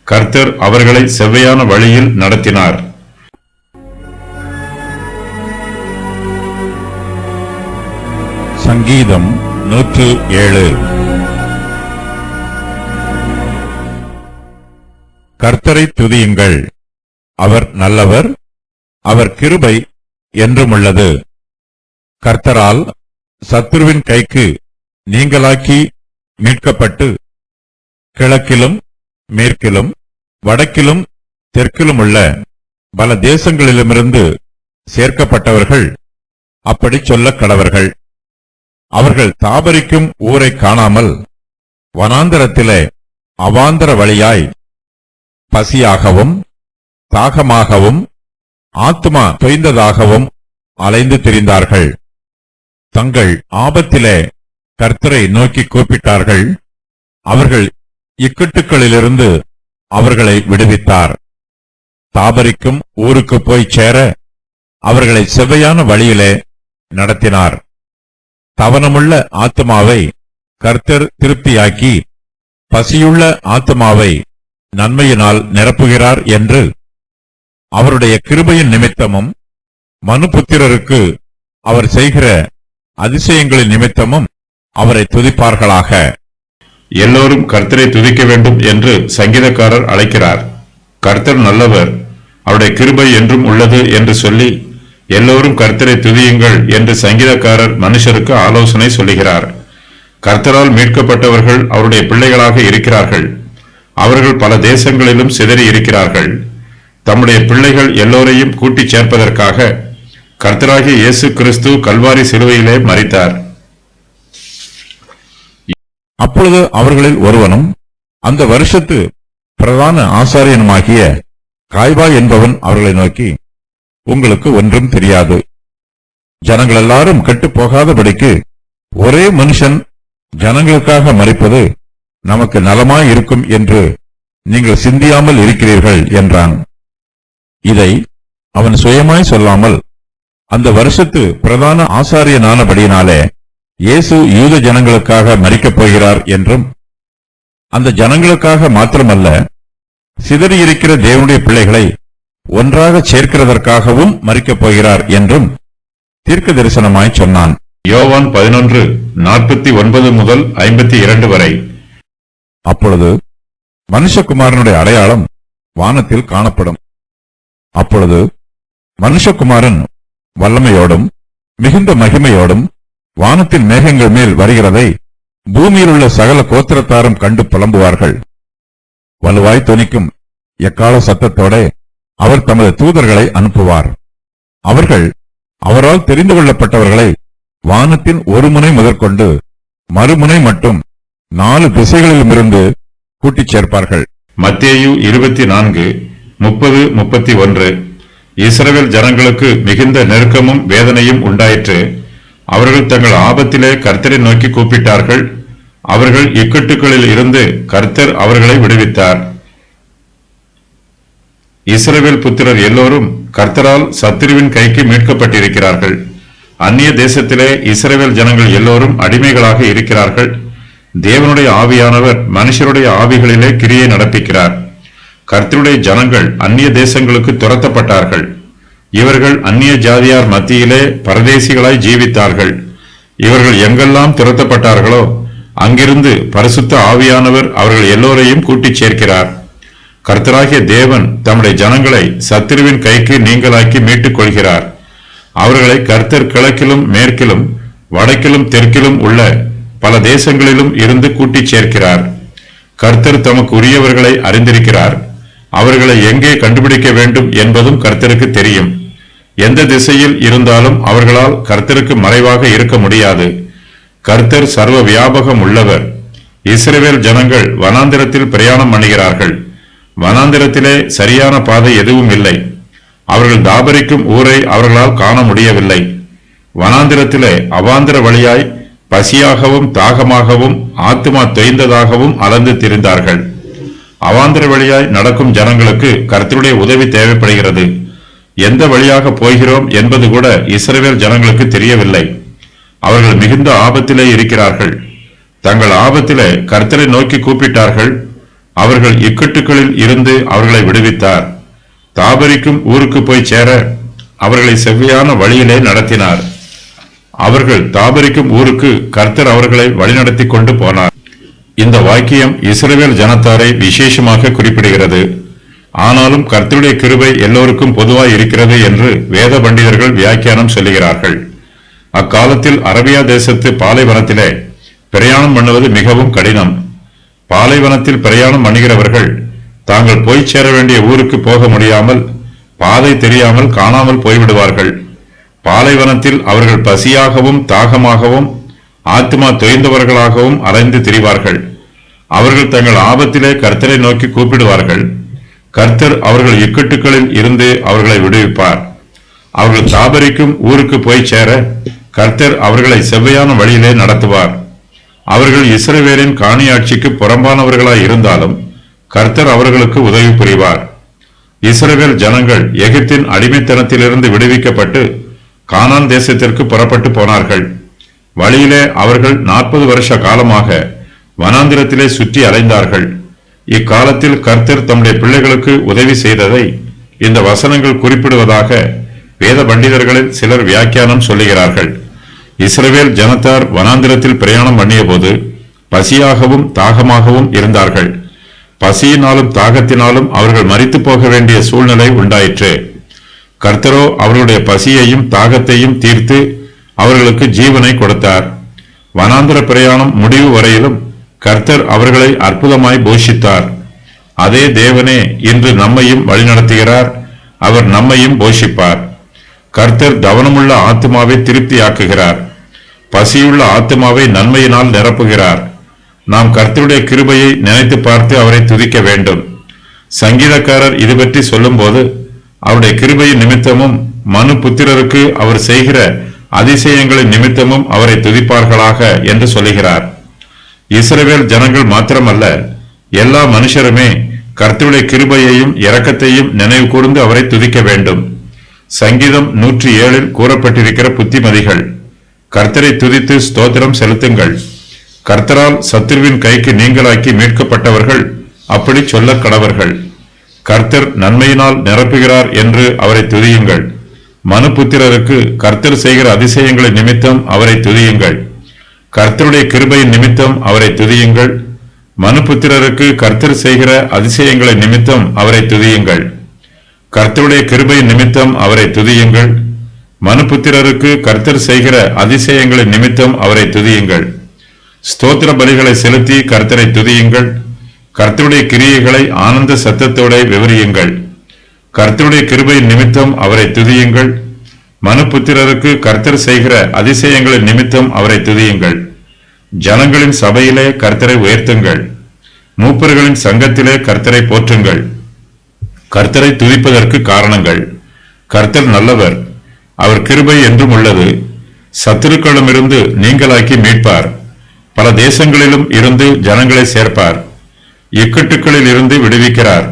கர்த்தர் அவர்களை செவ்வையான வழியில் நடத்தினார். சங்கீதம் 107. கர்த்தரை துதியுங்கள், அவர் நல்லவர், அவர் கிருபை என்றும் உள்ளது. கர்த்தரால் சத்துருவின் கைக்கு நீங்களாக்கி மீட்கப்பட்டு கிழக்கிலும் மேற்கிலும் வடக்கிலும் தெற்கிலும் உள்ள பல தேசங்களிலுமிருந்து சேர்க்கப்பட்டவர்கள் அப்படி சொல்ல கடவர்கள். அவர்கள் தாபரிக்கும் ஊரை காணாமல் வனாந்தரத்திலே அவாந்தர வழியாய் பசியாகவும் தாகமாகவும் ஆத்துமா தொய்ந்ததாகவும் அலைந்து திரிந்தார்கள். தங்கள் ஆபத்திலே கர்த்தரை நோக்கி கூப்பிட்டார்கள். அவர்கள் இக்கட்டுக்களிலிருந்து அவர்களை விடுவித்தார். தாபரிக்கும் ஊருக்கு போய் சேர அவர்களை செவ்வையான வழியிலே நடத்தினார். தவனமுள்ள ஆத்துமாவை கர்த்தர் திருப்தியாக்கி பசியுள்ள ஆத்துமாவை நன்மையினால் நிரப்புகிறார் என்று அவருடைய கிருபையின் நிமித்தமும் மனுபுத்திரருக்கு அவர் செய்கிற அதிசயங்களின் நிமித்தமும் அவரை துதிப்பார்களாக. எல்லோரும் கர்த்தரை துதிக்க வேண்டும் என்று சங்கீதக்காரர் அழைக்கிறார். கர்த்தர் நல்லவர், அவருடைய கிருபை என்றும் உள்ளது என்று சொல்லி எல்லோரும் கர்த்தரை துதியுங்கள் என்று சங்கீதக்காரர் மனுஷருக்கு ஆலோசனை சொல்லுகிறார். கர்த்தரால் மீட்கப்பட்டவர்கள் அவருடைய பிள்ளைகளாக இருக்கிறார்கள். அவர்கள் பல தேசங்களிலும் சிதறி இருக்கிறார்கள். தம்முடைய பிள்ளைகள் எல்லோரையும் கூட்டிச் சேர்ப்பதற்காக கர்த்தராகிய இயேசு கிறிஸ்து கல்வாரி சிலுவையிலே மரித்தார். அப்பொழுது அவர்களில் ஒருவனும் அந்த வருஷத்து பிரதான ஆசாரியனுமாகிய காய்பா என்பவன் அவர்களை நோக்கி, உங்களுக்கு ஒன்றும் தெரியாது. ஜனங்கள் எல்லாரும் கெட்டுப் போகாதபடிக்கு ஒரே மனுஷன் ஜனங்களுக்காக மரிப்பது நமக்கு நலமாயிருக்கும் என்று நீங்கள் சிந்தியாமல் இருக்கிறீர்கள் என்றான். இதை அவன் சுயமாய் சொல்லாமல் அந்த வருஷத்து பிரதான ஆசாரியனானபடியினாலே இயேசு யூத ஜனங்களுக்காக மரிக்கப் போகிறார் என்றும், அந்த ஜனங்களுக்காக மாத்திரமல்ல சிதறியிருக்கிற தேவனுடைய பிள்ளைகளை ஒன்றாக சேர்க்கிறதற்காகவும் மரிக்கப் போகிறார் என்றும் தீர்க்க தரிசனமாய் சொன்னான். யோவான் 11:49 முதல் 52 வரை. அப்பொழுது மனுஷகுமாரனுடைய அடையாளம் வானத்தில் காணப்படும். அப்பொழுது மனுஷகுமாரன் வல்லமையோடும் மிகுந்த மகிமையோடும் வானத்தின் மேகங்கள் மேல் வருகிறதை பூமியில் உள்ள சகல கோத்திரத்தாரும் கண்டு புலம்புவார்கள். வலுவாய் தொனிக்கும் எக்கால சத்தத்தோட அவர் தமது தூதர்களை அனுப்புவார். அவர்கள் அவரால் தெரிந்து கொள்ளப்பட்டவர்களை வானத்தின் ஒரு முனை முதற்கொண்டு மறுமுனை மட்டும் 4 திசைகளிலுமிருந்து கூட்டிச் சேர்ப்பார்கள். மத்தேயு 24:30-31. இஸ்ரவேல் ஜனங்களுக்கு மிகுந்த நெருக்கமும் வேதனையும் உண்டாயிற்று. அவர்கள் தங்கள் ஆபத்திலே கர்த்தரை நோக்கி கூப்பிட்டார்கள். அவர்கள் இக்கட்டுகளில் இருந்து கர்த்தர் அவர்களை விடுவித்தார். இஸ்ரவேல் புத்திரர் எல்லோரும் கர்த்தரால் சத்துருவின் கைக்கு மீட்கப்பட்டிருக்கிறார்கள். அந்நிய தேசத்திலே இஸ்ரவேல் ஜனங்கள் எல்லோரும் அடிமைகளாக இருக்கிறார்கள். தேவனுடைய ஆவியானவர் மனுஷருடைய ஆவிகளிலே கிரியை நடப்பிக்கிறார். கர்த்தருடைய ஜனங்கள் அந்நிய தேசங்களுக்கு துரத்தப்பட்டார்கள். இவர்கள் அந்நிய ஜாதியார் மத்தியிலே பரதேசிகளாய் ஜீவித்தார்கள். இவர்கள் எங்கெல்லாம் துரத்தப்பட்டார்களோ அங்கிருந்து பரிசுத்த ஆவியானவர் அவர்கள் எல்லோரையும் கூட்டிச் சேர்க்கிறார். கர்த்தராகிய தேவன் தம்முடைய ஜனங்களை சத்துருவின் கைக்கு நீங்களாக்கி மீட்டுக் கொள்கிறார். அவர்களை கர்த்தர் கிழக்கிலும் மேற்கிலும் வடக்கிலும் தெற்கிலும் உள்ள பல தேசங்களிலும் இருந்து கூட்டிச் சேர்க்கிறார். கர்த்தர் தமக்கு உரியவர்களை அறிந்திருக்கிறார். அவர்களை எங்கே கண்டுபிடிக்க வேண்டும் என்பதும் கர்த்தருக்கு தெரியும். எந்த திசையில் இருந்தாலும் அவர்களால் கர்த்தருக்கு மறைவாக இருக்க முடியாது. கர்த்தர் சர்வ வியாபகம் உள்ளவர். இஸ்ரவேல் ஜனங்கள் வனாந்திரத்தில் பிரயாணம் பண்ணுகிறார்கள். வனாந்திரத்திலே சரியான பாதை எதுவும் இல்லை. அவர்கள் தாபரிக்கும் ஊரை அவர்களால் காண முடியவில்லை. வனாந்திரத்திலே அவாந்திர வழியாய் பசியாகவும் தாகமாகவும் ஆத்துமா தொய்ந்ததாகவும் அலந்து திரிந்தார்கள். அவாந்திர வழியாய் நடக்கும் ஜனங்களுக்கு கர்த்தருடைய உதவி தேவைப்படுகிறது. எந்த வழியாக போகிறோம் என்பது கூட இஸ்ரவேல் ஜனங்களுக்கு தெரியவில்லை. அவர்கள் மிகுந்த ஆபத்திலே இருக்கிறார்கள். தங்கள் ஆபத்திலே கர்த்தரை நோக்கி கூப்பிட்டார்கள். அவர்கள் இக்கட்டுகளில் இருந்து அவர்களை விடுவித்தார். தாபரிக்கும் ஊருக்கு போய் சேர அவர்களை செவ்வையான வழியிலே நடத்தினார். அவர்கள் தாபரிக்கும் ஊருக்கு கர்த்தர் அவர்களை வழிநடத்தி கொண்டு போனார். இந்த வாக்கியம் இஸ்ரவேல் ஜனத்தாரை விசேஷமாக குறிப்பிடுகிறது. ஆனாலும் கர்த்தருடைய கிருபை எல்லோருக்கும் பொதுவாய் இருக்கிறது என்று வேத பண்டிதர்கள் வியாக்கியானம் சொல்லுகிறார்கள். அக்காலத்தில் அரபியா தேசத்து பாலைவனத்திலே பிரயாணம் பண்ணுவது மிகவும் கடினம். பாலைவனத்தில் பிரயாணம் பண்ணுகிறவர்கள் தாங்கள் போய் சேர வேண்டிய ஊருக்கு போக முடியாமல் பாதை தெரியாமல் காணாமல் போய்விடுவார்கள். பாலைவனத்தில் அவர்கள் பசியாகவும் தாகமாகவும் ஆத்மா தொய்ந்தவர்களாகவும் அலைந்து திரிவார்கள். அவர்கள் தங்கள் ஆபத்திலே கர்த்தரை நோக்கி கூப்பிடுவார்கள். கர்த்தர் அவர்கள் இக்கட்டுகளில் இருந்து அவர்களை விடுவிப்பார். அவர்கள் தாபரிக்கும் ஊருக்கு போய் சேர கர்த்தர் அவர்களை செவ்வையான வழியிலே நடத்துவார். அவர்கள் இஸ்ரவேலின் காணியாட்சிக்கு புறம்பானவர்களாய் இருந்தாலும் கர்த்தர் அவர்களுக்கு உதவி புரிவார். இஸ்ரவேல் ஜனங்கள் எகிப்தின் அடிமைத்தனத்திலிருந்து விடுவிக்கப்பட்டு கானான் தேசத்திற்கு புறப்பட்டு போனார்கள். வழியிலே அவர்கள் 40 வருஷ காலமாக வனாந்திரத்திலே சுற்றி அலைந்தார்கள். இக்காலத்தில் கர்த்தர் தம்முடைய பிள்ளைகளுக்கு உதவி செய்ததை இந்த வசனங்கள் குறிப்பிடுவதாக வேத பண்டிதர்களில் சிலர் வியாக்கியானம் சொல்லுகிறார்கள். இஸ்ரவேல் ஜனத்தார் வனாந்திரத்தில் பிரயாணம் பண்ணிய போது பசியாகவும் தாகமாகவும் இருந்தார்கள். பசியினாலும் தாகத்தினாலும் அவர்கள் மரித்து போக வேண்டிய சூழ்நிலை உண்டாயிற்று. கர்த்தரோ அவர்களுடைய பசியையும் தாகத்தையும் தீர்த்து அவர்களுக்கு ஜீவனை கொடுத்தார். வனாந்திர பிரயாணம் முடிவு வரையிலும் கர்த்தர் அவர்களை அற்புதமாய் போஷித்தார். அதே தேவனே இன்று நம்மையும் வழிநடத்துகிறார். அவர் நம்மையும் போஷிப்பார். கர்த்தர் கவனமுள்ள ஆத்துமாவை திருப்தியாக்குகிறார். பசியுள்ள ஆத்துமாவை நன்மையினால் நிரப்புகிறார். நாம் கர்த்தருடைய கிருபையை நினைத்து பார்த்து அவரை துதிக்க வேண்டும். சங்கீதக்காரர் இது பற்றி சொல்லும் போது அவருடைய கிருபையின் நிமித்தமும் மனு புத்திரருக்கு அவர் செய்கிற அதிசயங்களின் நிமித்தமும் அவரை துதிப்பார்களாக என்று சொல்லுகிறார். இஸ்ரவேல் ஜனங்கள் மாத்திரமல்ல, எல்லா மனுஷருமே கர்த்தருடைய கிருபையையும் இரக்கத்தையும் நினைவு கூர்ந்து அவரை துதிக்க வேண்டும். சங்கீதம் 107 கூறப்பட்டிருக்கிற புத்திமதிகள்: கர்த்தரை துதித்து ஸ்தோத்திரம் செலுத்துங்கள். கர்த்தரால் சத்துருவின் கைக்கு நீங்களாக்கி மீட்கப்பட்டவர்கள் அப்படி சொல்ல கடவர்கள். கர்த்தர் நன்மையினால் நிரப்புகிறார் என்று அவரை துதியுங்கள். மனுபுத்திரருக்கு கர்த்தர் செய்கிற அதிசயங்களின் நிமித்தம் அவரை துதியுங்கள். கர்த்தருடைய கிருபையின் நிமித்தம் அவரை துதியுங்கள். மனுபுத்திரருக்கு கர்த்தர் செய்கிற அதிசயங்களின் நிமித்தம் அவரை துதியுங்கள். கர்த்தருடைய கிருபையின் நிமித்தம் அவரை துதியுங்கள். மனுபுத்திரருக்கு கர்த்தர் செய்கிற அதிசயங்களின் நிமித்தம் அவரை துதியுங்கள். ஸ்தோத்திர பலிகளை செலுத்தி கர்த்தரை துதியுங்கள். கர்த்தருடைய கிரியைகளை ஆனந்த சத்தத்தோட விவரியுங்கள். கர்த்தருடைய கிருபையின் நிமித்தம் அவரை துதியுங்கள். மனுபுத்திரருக்கு கர்த்தர் செய்கிற அதிசயங்களின் நிமித்தம் அவரை துதியுங்கள். ஜனங்களின் சபையிலே கர்த்தரை உயர்த்துங்கள். மூப்பர்களின் சங்கத்திலே கர்த்தரை போற்றுங்கள். கர்த்தரை துதிப்பதற்கு காரணங்கள்: கர்த்தர் நல்லவர், அவர் கிருபை என்றும் உள்ளது. சத்துருக்களிடமிருந்து நீங்களாக்கி மீட்பார். பல தேசங்களிலும் இருந்து ஜனங்களை சேர்ப்பார். இக்கட்டுகளில் இருந்து விடுவிக்கிறார்.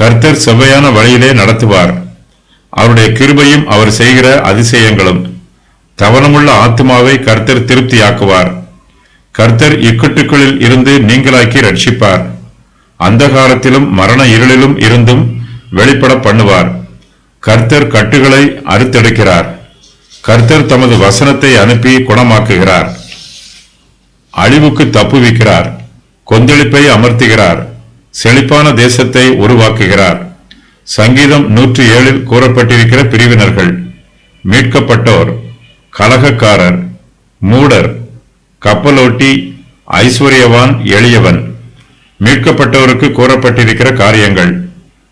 கர்த்தர் செவ்வையான வழியிலே நடத்துவார். அவருடைய கிருபையும் அவர் செய்கிற அதிசயங்களும். கவனமுள்ள ஆத்துமாவை கர்த்தர் திருப்தியாக்குவார். கர்த்தர் இக்கட்டுகளில் இருந்து நீங்களாக்கி ரட்சிப்பார். அந்தகாரத்திலும் மரண இருளிலும் இருந்தும் வெளிப்பட பண்ணுவார். கர்த்தர் கட்டுகளை அறுத்தெடுக்கிறார். கர்த்தர் தமது வசனத்தை அனுப்பி குணமாக்குகிறார். அழிவுக்கு தப்புவிக்கிறார். கொந்தளிப்பை அமர்த்துகிறார். செழிப்பான தேசத்தை உருவாக்குகிறார். சங்கீதம் 107 கூறப்பட்டிருக்கிற பிரிவினர்கள்: மீட்கப்பட்டோர், கலகக்காரர், மூடர், கப்பலோட்டி, ஐஸ்வர்யவான், எளியவன். மீட்கப்பட்டவருக்கு கூறப்பட்டிருக்கிற காரியங்கள்: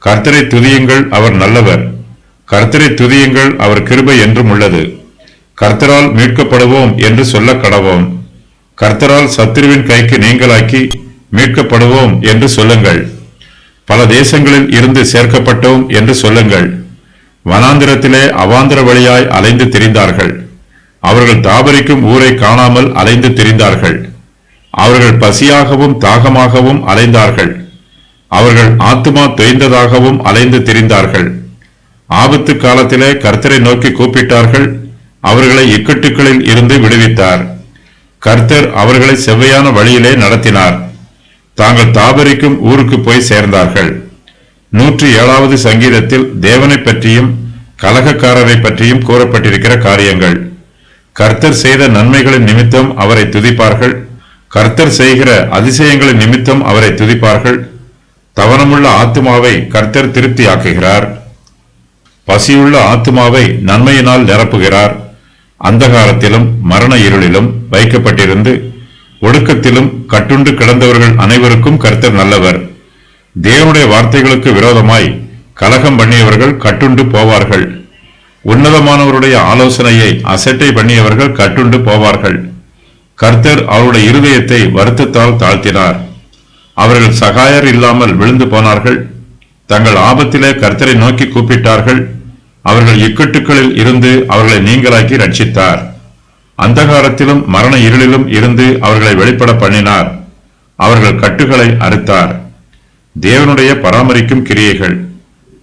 கர்த்தரை துதியுங்கள், அவர் நல்லவர். கர்த்தரை துதியுங்கள், அவர் கிருபை என்றும் உள்ளது. கர்த்தரால் மீட்கப்படுவோம் என்று சொல்ல கடவோம். கர்த்தரால் சத்துருவின் கைக்கு நீங்களாக்கி மீட்கப்படுவோம் என்று சொல்லுங்கள். பல தேசங்களில் இருந்து சேர்க்கப்பட்டோம் என்று சொல்லுங்கள். வனாந்திரத்திலே அவாந்திர வழியாய் அலைந்து திரிந்தார்கள். அவர்கள் தாபரிக்கும் ஊரை காணாமல் அலைந்து திரிந்தார்கள். அவர்கள் பசியாகவும் தாகமாகவும் அலைந்தார்கள். அவர்கள் ஆத்துமா தொய்ந்ததாகவும் அலைந்து திரிந்தார்கள். ஆபத்து காலத்திலே கர்த்தரை நோக்கி கூப்பிட்டார்கள். அவர்களை இக்கட்டுகளில் இருந்து விடுவித்தார். கர்த்தர் அவர்களை செவ்வையான வழியிலே நடத்தினார். தாங்கள் தாபரிக்கும் ஊருக்கு போய் சேர்ந்தார்கள். 107வது சங்கீதத்தில் தேவனை பற்றியும் கலகக்காரரை பற்றியும் கூறப்பட்டிருக்கிற காரியங்கள். கர்த்தர் செய்த நன்மைகளின் நிமித்தம் அவரை துதிப்பார்கள். கர்த்தர் செய்கிற அதிசயங்களின் நிமித்தம் அவரை துதிப்பார்கள். தவனமுள்ள ஆத்துமாவை கர்த்தர் திருப்தியாக்குகிறார். பசியுள்ள ஆத்துமாவை நன்மையினால் நிரப்புகிறார். அந்தகாரத்திலும் மரண இருளிலும் வைக்கப்பட்டிருந்து ஒடுக்கத்திலும் கட்டுண்டு கிடந்தவர்கள் அனைவருக்கும் கர்த்தர் நல்லவர். தேவனுடைய வார்த்தைகளுக்கு விரோதமாய் கலகம் பண்ணியவர்கள் கட்டுண்டு போவார்கள். உன்னதமானவருடைய ஆலோசனையை அசட்டை பண்ணியவர்கள் கட்டுண்டு போவார்கள். கர்த்தர் அவருடைய இருதயத்தை வருத்தத்தால் தாழ்த்தினார். அவர்கள் சகாயர் இல்லாமல் விழுந்து போனார்கள். தங்கள் ஆபத்திலே கர்த்தரை நோக்கி கூப்பிட்டார்கள். அவர்கள் இக்கட்டுகளில் இருந்து அவர்களை நீங்களாக்கி ரட்சித்தார். அந்தகாரத்திலும் மரண இருளிலும் இருந்து அவர்களை வெளிப்பட பண்ணினார். அவர்கள் கட்டுகளை அறுத்தார். தேவனுடைய பராமரிக்கும் கிரியைகள்.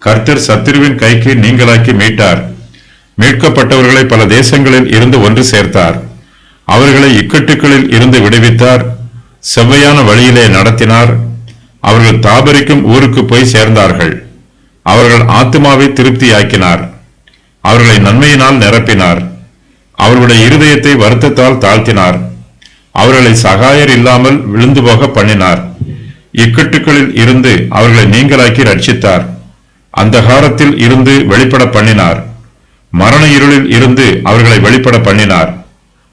கர்த்தர் சத்துருவின் கைக்கு நீங்களாக்கி மீட்டார். மீட்கப்பட்டவர்களை பல தேசங்களில் இருந்து ஒன்று சேர்த்தார். அவர்களை இக்கட்டுகளில் இருந்து விடுவித்தார். செவ்வையான வழியிலே நடத்தினார். அவர்கள் தாபரிக்கும் ஊருக்கு போய் சேர்ந்தார்கள். அவர்கள் ஆத்துமாவை திருப்தியாக்கினார். அவர்களை நன்மையினால் நிரப்பினார். அவர்களுடைய இருதயத்தை வருத்தத்தால் தாழ்த்தினார். அவர்களை சகாயர் இல்லாமல் விழுந்து போக பண்ணினார். இக்கட்டுகளில் இருந்து அவர்களை நீங்களாக்கி ரட்சித்தார். அந்தகாரத்தில் இருந்து வெளிப்பட பண்ணினார். மரண இருளில் இருந்து அவர்களை வெளிப்பட பண்ணினார்.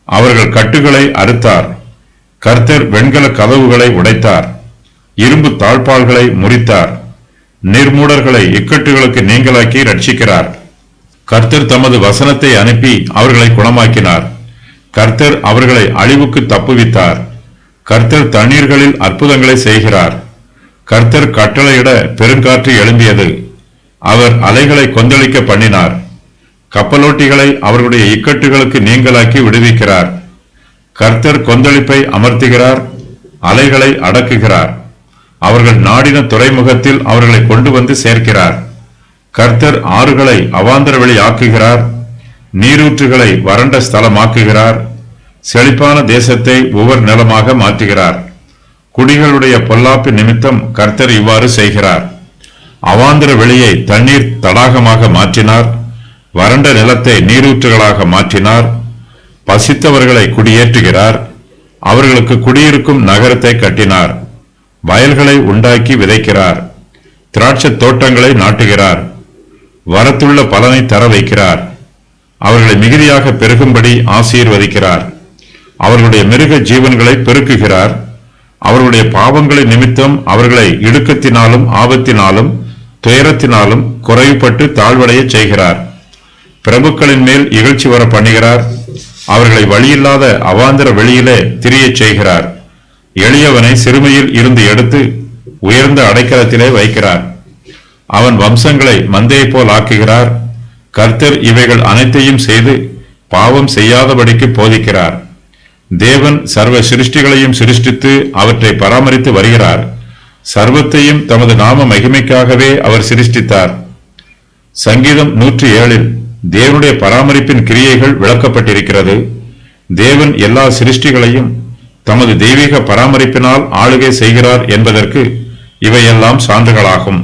அவர்கள் கட்டுகளை அறுத்தார். கர்த்தர் வெண்கல கதவுகளை உடைத்தார். இரும்பு தாழ்பால்களை முறித்தார். நிர்மூடர்களை இக்கட்டுகளுக்கு நீங்களாக்கி ரட்சிக்கிறார். கர்த்தர் தமது வசனத்தை அனுப்பி அவர்களை குணமாக்கினார். கர்த்தர் அவர்களை அழிவுக்கு தப்புவித்தார். கர்த்தர் தண்ணீர்களில் அற்புதங்களை செய்கிறார். கர்த்தர் கட்டளையிட பெருங்காற்று எழும்பியது. அவர் அலைகளை கொந்தளிக்க பண்ணினார். கப்பலோட்டிகளை அவர்களுடைய இக்கட்டுகளுக்கு நீங்களாக்கி விடுவிக்கிறார். கர்த்தர் கொந்தளிப்பை அமர்த்துகிறார். அலைகளை அடக்குகிறார். அவர்கள் நாடின துறைமுகத்தில் அவர்களை கொண்டு வந்து சேர்க்கிறார். கர்த்தர் ஆறுகளை அவாந்தர வெளி ஆக்குகிறார். நீரூற்றுகளை வறண்ட ஸ்தலமாக்குகிறார். செழிப்பான தேசத்தை ஒவ்வொரு நிலமாக மாற்றுகிறார். குடிகளுடைய பொல்லாப்பு நிமித்தம் கர்த்தர் இவ்வாறு செய்கிறார். அவாந்தர வெளியை தண்ணீர் தடாகமாக மாற்றினார். வறண்ட நிலத்தை நீரூற்றுகளாக மாற்றினார். பசித்தவர்களை குடியேற்றுகிறார். அவர்களுக்கு குடியிருக்கும் நகரத்தை கட்டினார். வயல்களை உண்டாக்கி விதைக்கிறார். திராட்சை தோட்டங்களை நாட்டுகிறார். வரத்துள்ள பலனை தர வைக்கிறார். அவர்களை மிகுதியாக பெருகும்படி ஆசீர்வதிக்கிறார். அவர்களுடைய மிருக ஜீவன்களை பெருக்குகிறார். அவர்களுடைய பாவங்களின் நிமித்தம் அவர்களை இடுக்கத்தினாலும் ஆபத்தினாலும் துயரத்தினாலும் குறைவுபட்டு தாழ்வடைய செய்கிறார். பிரபுக்களின் மேல் இகழ்ச்சி வர பண்ணுகிறார். அவர்களை வழியில்லாத அவாந்தர வெளியிலே திரியச் செய்கிறார். எளியவனை சிறுமையில் இருந்து எடுத்து உயர்ந்த அடைக்கலத்திலே வைக்கிறார். அவன் வம்சங்களை மந்தையை போல் ஆக்குகிறார். கர்த்தர் இவைகள் அனைத்தையும் செய்து பாவம் செய்யாதபடிக்கு போதிக்கிறார். தேவன் சர்வ சிருஷ்டிகளையும் சிருஷ்டித்து அவற்றை பராமரித்து வருகிறார். சர்வத்தையும் தமது நாம மகிமைக்காகவே அவர் சிருஷ்டித்தார். சங்கீதம் 107 தேவனுடைய பராமரிப்பின் கிரியைகள் விளக்கப்பட்டிருக்கிறது. தேவன் எல்லா சிருஷ்டிகளையும் தமது தெய்வீக பராமரிப்பினால் ஆளுகை செய்கிறார் என்பதற்கு இவையெல்லாம் சான்றுகளாகும்.